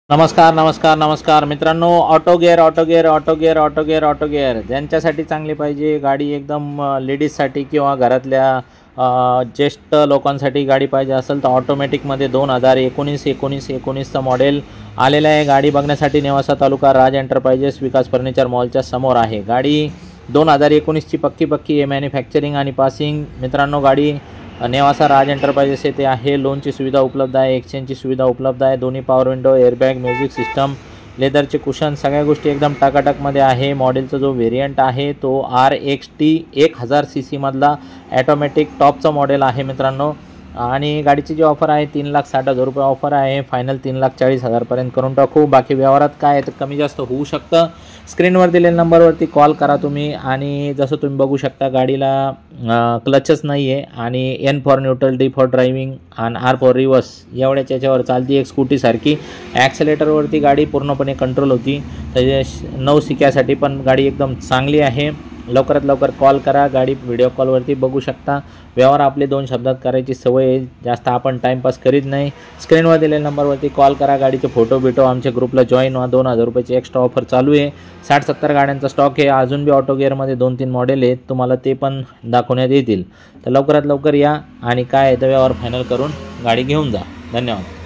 नमस्कार नमस्कार नमस्कार मित्रांनो, ऑटो गिअर ज्यांच्यासाठी चांगली पाहिजे गाडी, एकदम लेडीजसाठी किंवा घरातल्या ज्येष्ठ लोकांसाठी गाडी पाहिजे असेल तर ऑटोमॅटिकमध्ये 2019चं मॉडेल आलेलं आहे। गाडी बघण्यासाठी नेवासा तालुका राज एंटरप्राइजेस विकास फर्निचर मॉलच्या समोर आहे। गाडी 2019ची पक्की मॅन्युफॅक्चरिंग आणि पासिंग। मित्रांनो, गाडी नेवासा राज एंटरप्राइजेस येथे आहे। लोनची सुविधा उपलब्ध आहे, एक्सचेंजची सुविधा उपलब्ध आहे। दोन्ही power window, airbag, music system, लेदरचे कुशन, सगळ्या गोष्टी एकदम टाकाटकमध्ये आहे। मॉडेलचा जो व्हेरियंट आहे तो RXT 1000 cc मधला ऑटोमॅटिक टॉपचा मॉडेल आहे मित्रांनो। आणि गाडीची जी ऑफर आहे 3,60,000 रुपये ऑफर आहे। फायनल 3,40,000 पर्यंत करून टाकू। बाकी व्यवहारात काय आहे तर कमी जास्त होऊ शकतं। स्क्रीनवर दिलेल्या नंबरवरती कॉल करा तुम्ही। आणि जसं तुम्ही बघू शकता गाडीला क्लचच नाही आहे आणि N for neutral, D for driving आणि R फॉर रिव्हर्स एवढ्याच याच्यावर चालती, एक स्कूटीसारखी। ॲक्सेलेटरवरती गाडी पूर्णपणे कंट्रोल होती, तर 9 शिक्यासाठी पण गाडी एकदम चांगली आहे। लवकरात लवकर कॉल करा, गाडी व्हिडिओ कॉलवरती बघू शकता। व्यवहार आपले 2 शब्दात करायची सवय आहे, जास्त आपण टाईमपास करीत नाही। स्क्रीनवर दिलेल्या नंबरवरती कॉल करा, गाडीचे फोटो बिटो आमच्या ग्रुपला जॉईन व्हा। 2,000 रुपयाची एक्स्ट्रा ऑफर चालू आहे। 60-70 गाड्यांचा स्टॉक आहे। अजून बी ऑटो गिअरमध्ये 2-3 मॉडेल आहेत, तुम्हाला ते पण दाखवण्यात येतील। तर लवकरात लवकर या आणि काय आहे तर व्यवहार फायनल करून गाडी घेऊन जा। धन्यवाद।